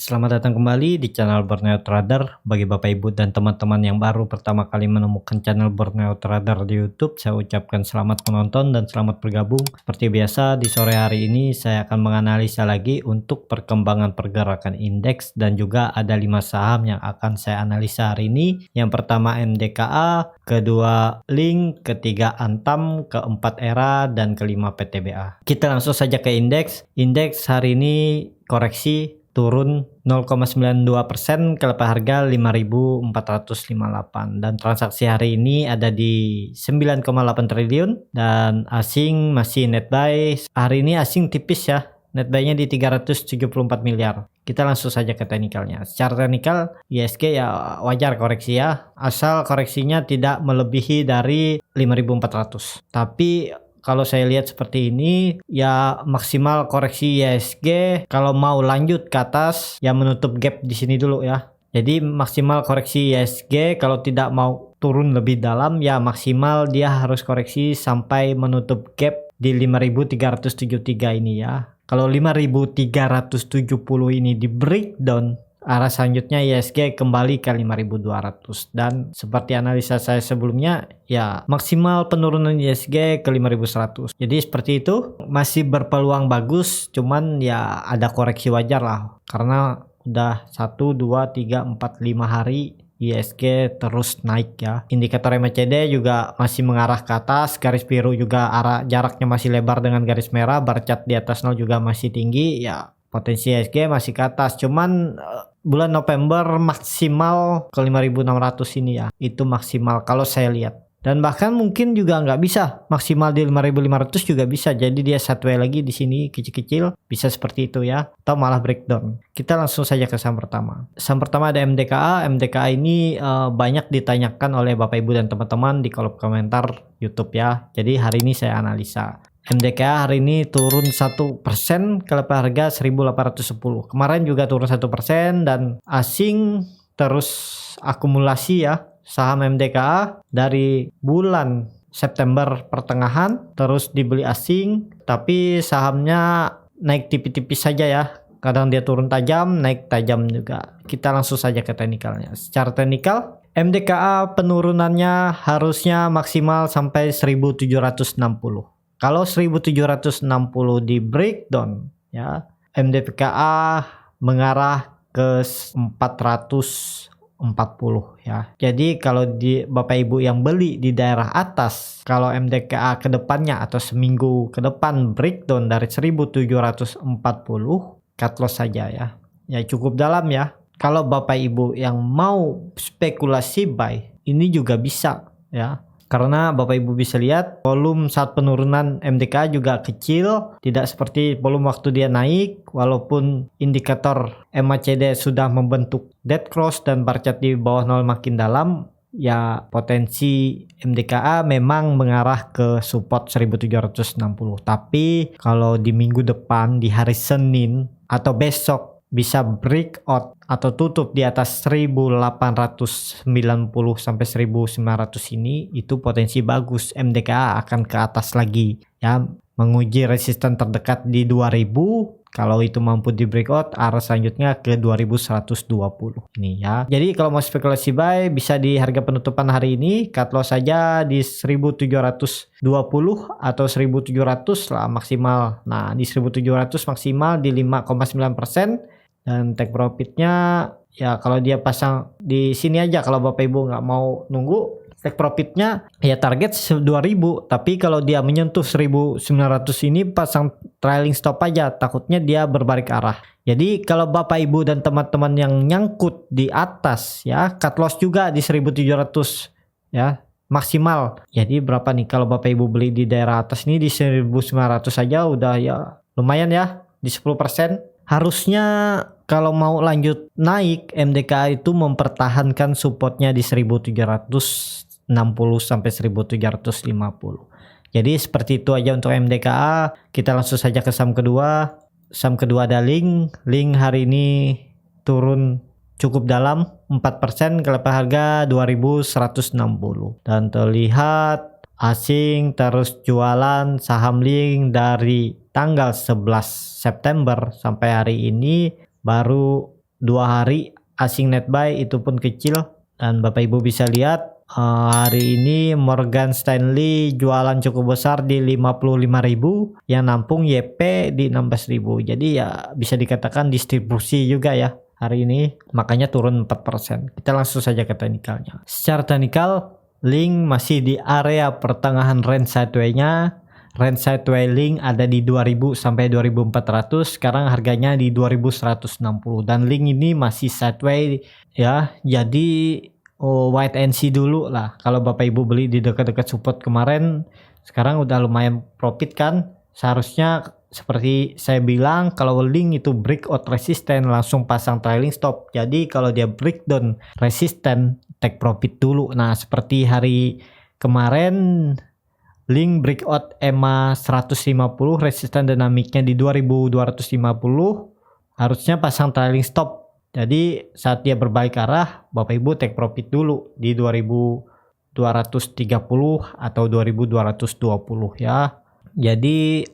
Selamat datang kembali di channel Borneo Trader. Bagi Bapak Ibu dan teman-teman yang baru pertama kali menemukan channel Borneo Trader di YouTube, saya ucapkan selamat menonton dan selamat bergabung. Seperti biasa, di sore hari ini saya akan menganalisa lagi untuk perkembangan pergerakan indeks dan juga ada 5 saham yang akan saya analisa hari ini. Yang pertama MDKA, kedua Link, ketiga Antam, keempat Era, dan kelima PTBA. Kita langsung saja ke indeks. Indeks hari ini koreksi turun 0,92% ke level harga 5.458 dan transaksi hari ini ada di 9,8 triliun dan asing masih net buy. Hari ini asing tipis ya, net buy-nya di 374 miliar. Kita langsung saja ke teknikalnya. Secara teknikal ISG ya wajar koreksi ya, asal koreksinya tidak melebihi dari 5.400. Tapi kalau saya lihat seperti ini, ya maksimal koreksi ISG kalau mau lanjut ke atas, ya menutup gap di sini dulu ya. Jadi maksimal koreksi ISG kalau tidak mau turun lebih dalam, ya maksimal dia harus koreksi sampai menutup gap di 5.373 ini ya. Kalau 5.370 ini di breakdown, arah selanjutnya ISG kembali ke 5.200 dan seperti analisa saya sebelumnya ya maksimal penurunan ISG ke 5.100. Jadi seperti itu, masih berpeluang bagus, cuman ya ada koreksi wajar lah karena udah 1, 2, 3, 4, 5 hari ISG terus naik ya. Indikator MACD juga masih mengarah ke atas, garis biru juga arah jaraknya masih lebar dengan garis merah, bar chart di atas 0 juga masih tinggi ya. Potensi ISG masih ke atas, cuman bulan November maksimal ke 5.600 ini ya, itu maksimal kalau saya lihat. Dan bahkan mungkin juga nggak bisa maksimal di 5.500 juga bisa, jadi dia satu lagi di sini kecil-kecil bisa seperti itu ya, atau malah breakdown. Kita langsung saja ke saham pertama. Saham pertama ada MDKA. MDKA ini banyak ditanyakan oleh Bapak Ibu dan teman-teman di kolom komentar YouTube ya. Jadi hari ini saya analisa. MDKA hari ini turun 1% ke level harga 1.810. Kemarin juga turun 1% dan asing terus akumulasi ya. Saham MDKA dari bulan September pertengahan terus dibeli asing, tapi sahamnya naik tipis-tipis saja ya. Kadang dia turun tajam, naik tajam juga. Kita langsung saja ke teknikalnya. Secara teknikal, MDKA penurunannya harusnya maksimal sampai 1.760. Kalau 1.760 di breakdown ya, MDKA mengarah ke 440 ya. Jadi kalau di Bapak Ibu yang beli di daerah atas, kalau MDKA ke depannya atau seminggu ke depan breakdown dari 1.740, cut loss saja ya. Ya cukup dalam ya. Kalau Bapak Ibu yang mau spekulasi buy, ini juga bisa ya. Karena Bapak Ibu bisa lihat volume saat penurunan MDKA juga kecil, tidak seperti volume waktu dia naik, walaupun indikator MACD sudah membentuk dead cross dan bar chart di bawah 0 makin dalam, ya potensi MDKA memang mengarah ke support 1.760. Tapi kalau di minggu depan di hari Senin atau besok bisa breakout atau tutup di atas 1.890 sampai 1.900 ini, itu potensi bagus MDKA akan ke atas lagi ya, menguji resisten terdekat di 2.000. Kalau itu mampu di breakout, arah selanjutnya ke 2.120 ini ya. Jadi kalau mau spekulasi buy bisa di harga penutupan hari ini, cut loss saja di 1.720 atau 1.700 lah maksimal. Nah di 1.700 maksimal di 5,9%. Dan take profitnya ya kalau dia pasang di sini aja, kalau Bapak Ibu nggak mau nunggu, take profitnya ya target 2.000. Tapi kalau dia menyentuh 1.900 ini pasang trailing stop aja, takutnya dia berbalik arah. Jadi kalau Bapak Ibu dan teman-teman yang nyangkut di atas ya, cut loss juga di 1.700 ya maksimal. Jadi berapa nih kalau Bapak Ibu beli di daerah atas ini di 1.900 saja udah ya lumayan ya, di 10%. Harusnya kalau mau lanjut naik, MDKA itu mempertahankan supportnya di 1.760 sampai 1.750. Jadi seperti itu aja untuk MDKA. Kita langsung saja ke saham kedua. Saham kedua ada Link. Link hari ini turun cukup dalam 4% ke level harga 2.160. Dan terlihat asing terus jualan saham Link dari tanggal 11 September sampai hari ini baru 2 hari asing net buy itu pun kecil, dan Bapak Ibu bisa lihat hari ini Morgan Stanley jualan cukup besar di 55.000, yang nampung YP di 16.000. Jadi ya bisa dikatakan distribusi juga ya hari ini, makanya turun 4%. Kita langsung saja ke teknikalnya. Secara teknikal, Link masih di area pertengahan range sideway-nya. Range sideway Link ada di 2000 sampai 2400, sekarang harganya di 2160, dan Link ini masih sideway ya. Jadi wait and see dulu lah. Kalau Bapak Ibu beli di dekat-dekat support kemarin, sekarang udah lumayan profit kan. Seharusnya seperti saya bilang, kalau Link itu breakout resisten langsung pasang trailing stop. Jadi kalau dia breakdown resisten, take profit dulu. Nah, seperti hari kemarin Link breakout EMA 150, resisten dinamiknya di 2250, harusnya pasang trailing stop. Jadi saat dia berbalik arah, Bapak Ibu take profit dulu di 2230 atau 2220 ya. Jadi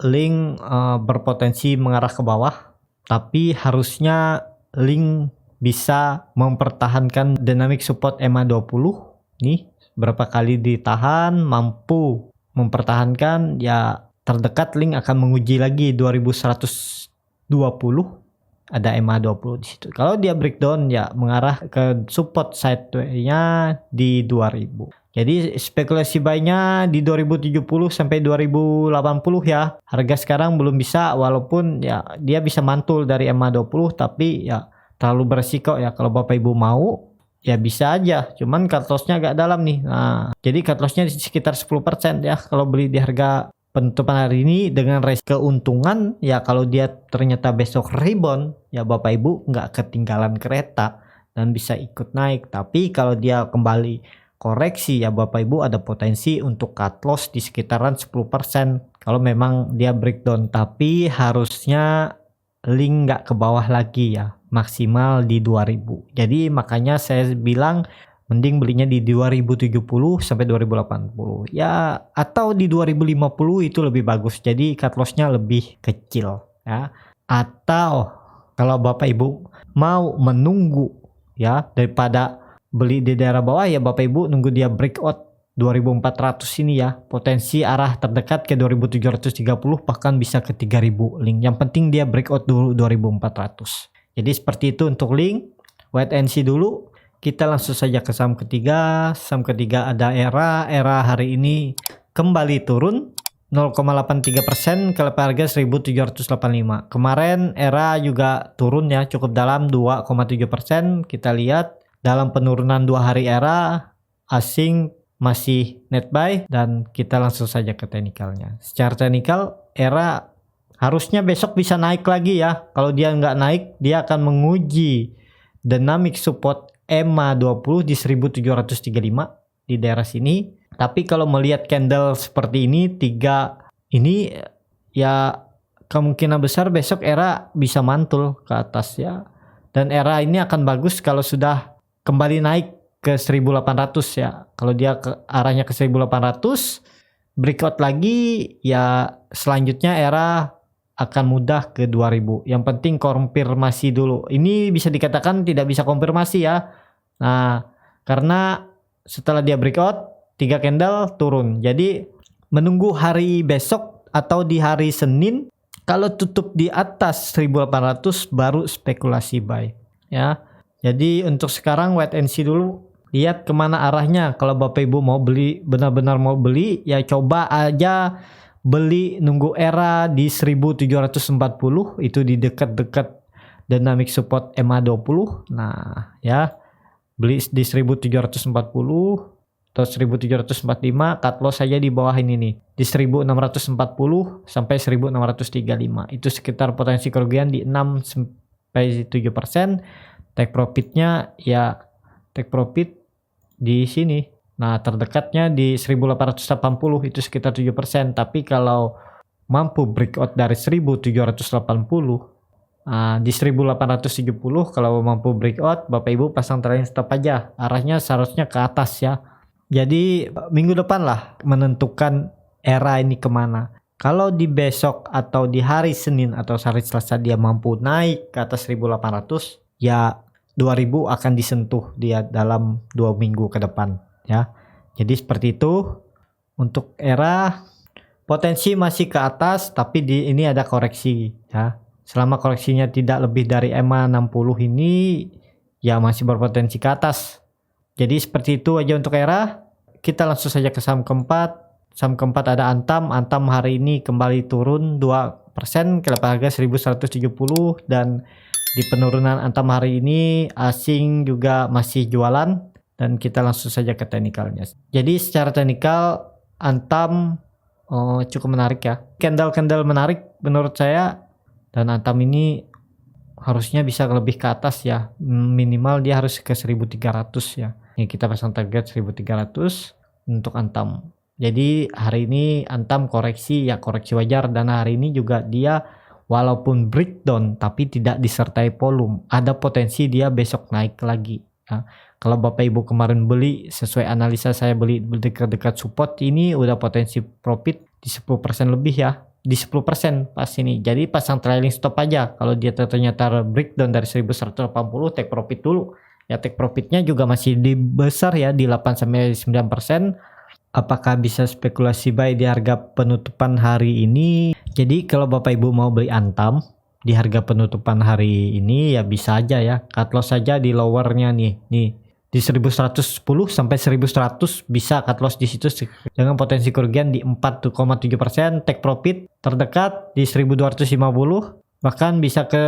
Link berpotensi mengarah ke bawah, tapi harusnya Link bisa mempertahankan dynamic support EMA 20 nih. Berapa kali ditahan, mampu mempertahankan ya, terdekat Link akan menguji lagi 2120, ada EMA 20 di situ. Kalau dia breakdown ya mengarah ke support sideway-nya di 2000. Jadi spekulasi buy-nya di 2070 sampai 2080 ya. Harga sekarang belum bisa, walaupun ya dia bisa mantul dari EMA 20, tapi ya terlalu beresiko ya. Kalau Bapak Ibu mau ya bisa aja, cuman cut loss-nya agak dalam nih. Nah, jadi cut loss-nya di sekitar 10% ya kalau beli di harga penutupan hari ini dengan resiko keuntungan ya. Kalau dia ternyata besok rebound ya, Bapak Ibu nggak ketinggalan kereta dan bisa ikut naik. Tapi kalau dia kembali koreksi ya, Bapak Ibu ada potensi untuk cut loss di sekitaran 10% kalau memang dia breakdown. Tapi harusnya Link nggak ke bawah lagi ya, maksimal di 2000. Jadi makanya saya bilang mending belinya di 2070 sampai 2080 ya, atau di 2050 itu lebih bagus. Jadi cut loss-nya lebih kecil ya. Atau kalau Bapak Ibu mau menunggu ya, daripada beli di daerah bawah ya, Bapak Ibu nunggu dia breakout 2400 ini ya, potensi arah terdekat ke 2730, bahkan bisa ke 3000 Link. Yang penting dia breakout dulu 2400. Jadi seperti itu untuk Link. Wait and see dulu. Kita langsung saja ke saham ketiga. Saham ketiga ada Era hari ini kembali turun 0,83% ke level harga 1785. Kemarin Era juga turun ya, cukup dalam 2,7%. Kita lihat dalam penurunan 2 hari Era, asing masih net buy, dan kita langsung saja ke teknikalnya. Secara teknikal Era harusnya besok bisa naik lagi ya. Kalau dia nggak naik, dia akan menguji dynamic support EMA 20 di 1735 di daerah sini. Tapi kalau melihat candle seperti ini, 3 ini ya, kemungkinan besar besok Era bisa mantul ke atas ya. Dan Era ini akan bagus kalau sudah kembali naik ke 1800 ya. Kalau dia ke arahnya ke 1800, breakout lagi ya, selanjutnya Era akan mudah ke 2000. Yang penting konfirmasi dulu. Ini bisa dikatakan tidak bisa konfirmasi ya. Nah, karena setelah dia breakout 3 candle turun. Jadi menunggu hari besok atau di hari Senin, kalau tutup di atas 1800 baru spekulasi buy ya. Jadi untuk sekarang wait and see dulu. Lihat kemana arahnya. Kalau Bapak Ibu mau beli, benar-benar mau beli ya, coba aja beli nunggu Era di 1740, itu di dekat-dekat dynamic support EMA 20. Nah ya, beli di 1740 atau 1745, cut loss saja di bawah ini nih, di 1640 sampai 1635. Itu sekitar potensi kerugian di 6-7%. Take profitnya ya, take profit di sini. Nah, terdekatnya di 1880, itu sekitar 7%. Tapi kalau mampu breakout dari 1780, di 1870 kalau mampu breakout, Bapak Ibu pasang trailing stop aja. Arahnya seharusnya ke atas ya. Jadi minggu depan lah menentukan Era ini kemana. Kalau di besok atau di hari Senin atau hari Selasa dia mampu naik ke atas 1800, ya 2000 akan disentuh dia dalam 2 minggu ke depan ya. Jadi seperti itu. Untuk ERA potensi masih ke atas, tapi ini ada koreksi ya. Selama koreksinya tidak lebih dari EMA 60 ini ya masih berpotensi ke atas. Jadi seperti itu aja untuk ERA. Kita langsung saja ke saham keempat. Saham keempat ada Antam. Antam hari ini kembali turun 2% ke level harga 1170, dan di penurunan Antam hari ini asing juga masih jualan, dan kita langsung saja ke teknikalnya. Jadi secara teknikal Antam cukup menarik ya. Candle menarik menurut saya, dan Antam ini harusnya bisa lebih ke atas ya. Minimal dia harus ke 1300 ya. Ini kita pasang target 1300 untuk Antam. Jadi hari ini Antam koreksi wajar, dan hari ini juga dia walaupun breakdown tapi tidak disertai volume. Ada potensi dia besok naik lagi ya. Kalau Bapak Ibu kemarin beli sesuai analisa saya beli dekat-dekat support, ini udah potensi profit di 10% lebih ya. Di 10% pas ini. Jadi pasang trailing stop aja. Kalau dia ternyata breakdown dari 1180, take profit dulu. Ya take profitnya juga masih di besar ya, di 8-9%. Apakah bisa spekulasi buy di harga penutupan hari ini? Jadi kalau Bapak Ibu mau beli Antam di harga penutupan hari ini ya bisa aja ya. Cut loss saja di lowernya nih di 1110 sampai 1100 bisa cut loss di situ dengan potensi kerugian di 4,7%. Take profit terdekat di 1250, bahkan bisa ke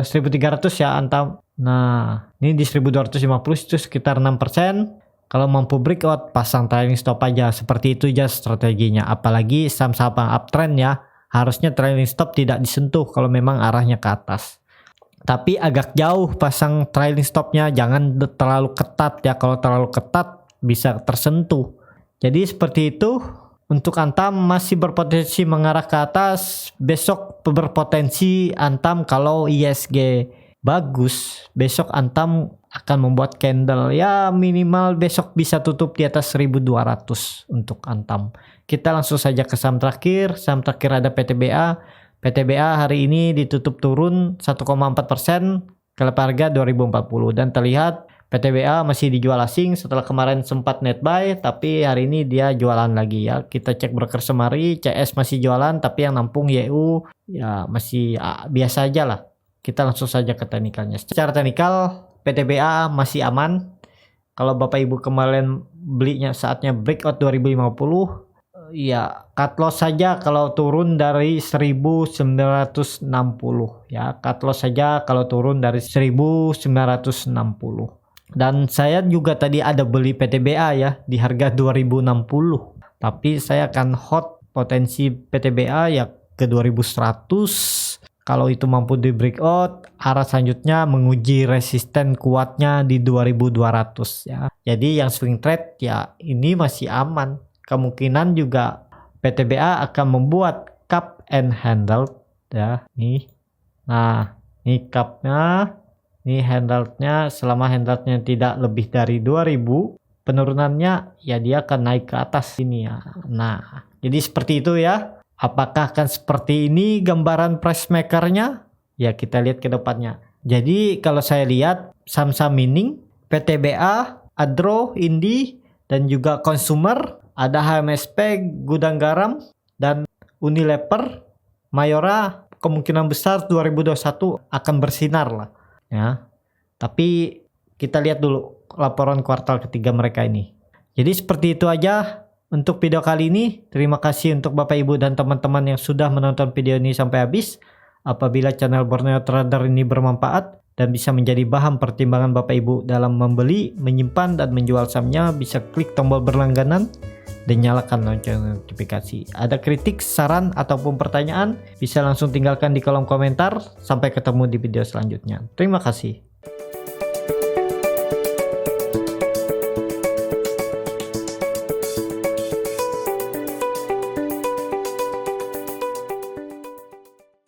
1300 ya Antam. Nah ini di 1250 itu sekitar 6%. Kalau mampu breakout, pasang trailing stop aja. Seperti itu aja strateginya. Apalagi saham-saham uptrend ya, harusnya trailing stop tidak disentuh kalau memang arahnya ke atas. Tapi agak jauh pasang trailing stopnya, jangan terlalu ketat ya. Kalau terlalu ketat bisa tersentuh. Jadi seperti itu. Untuk Antam masih berpotensi mengarah ke atas. Besok berpotensi Antam kalau ISG bagus, besok Antam akan membuat candle ya, minimal besok bisa tutup di atas 1200 untuk Antam. Kita langsung saja ke saham terakhir. Saham terakhir ada PTBA. PTBA hari ini ditutup turun 1,4% ke level harga 2040, dan terlihat PTBA masih dijual asing setelah kemarin sempat net buy, tapi hari ini dia jualan lagi ya. Kita cek broker semari, CS masih jualan, tapi yang nampung YU ya masih biasa aja lah. Kita langsung saja ke teknikalnya. Secara teknikal PTBA masih aman. Kalau Bapak Ibu kemarin belinya saatnya breakout 2050, ya cut loss saja kalau turun dari 1960 ya. Cut loss saja kalau turun dari 1960. Dan saya juga tadi ada beli PTBA ya di harga 2060. Tapi saya akan hot potensi PTBA ya ke 2100. Kalau itu mampu di breakout, arah selanjutnya menguji resisten kuatnya di 2200 ya. Jadi yang swing trade ya ini masih aman. Kemungkinan juga PTBA akan membuat cup and handle ya. Nih. Nah, ini cupnya, ini handle-nya, selama handle-nya tidak lebih dari 2000, penurunannya ya dia akan naik ke atas ini ya. Nah, jadi seperti itu ya. Apakah akan seperti ini gambaran price makernya? Ya kita lihat ke depannya. Jadi kalau saya lihat saham-saham mining, PTBA, Adro, Indi, dan juga consumer, ada HMSP, Gudang Garam, dan Unilever, Mayora, kemungkinan besar 2021 akan bersinar lah. Ya, tapi kita lihat dulu laporan kuartal ketiga mereka ini. Jadi seperti itu aja untuk video kali ini. Terima kasih untuk Bapak Ibu dan teman-teman yang sudah menonton video ini sampai habis. Apabila channel Borneo Trader ini bermanfaat dan bisa menjadi bahan pertimbangan Bapak Ibu dalam membeli, menyimpan, dan menjual sahamnya, bisa klik tombol berlangganan dan nyalakan lonceng notifikasi. Ada kritik, saran, ataupun pertanyaan, bisa langsung tinggalkan di kolom komentar. Sampai ketemu di video selanjutnya. Terima kasih.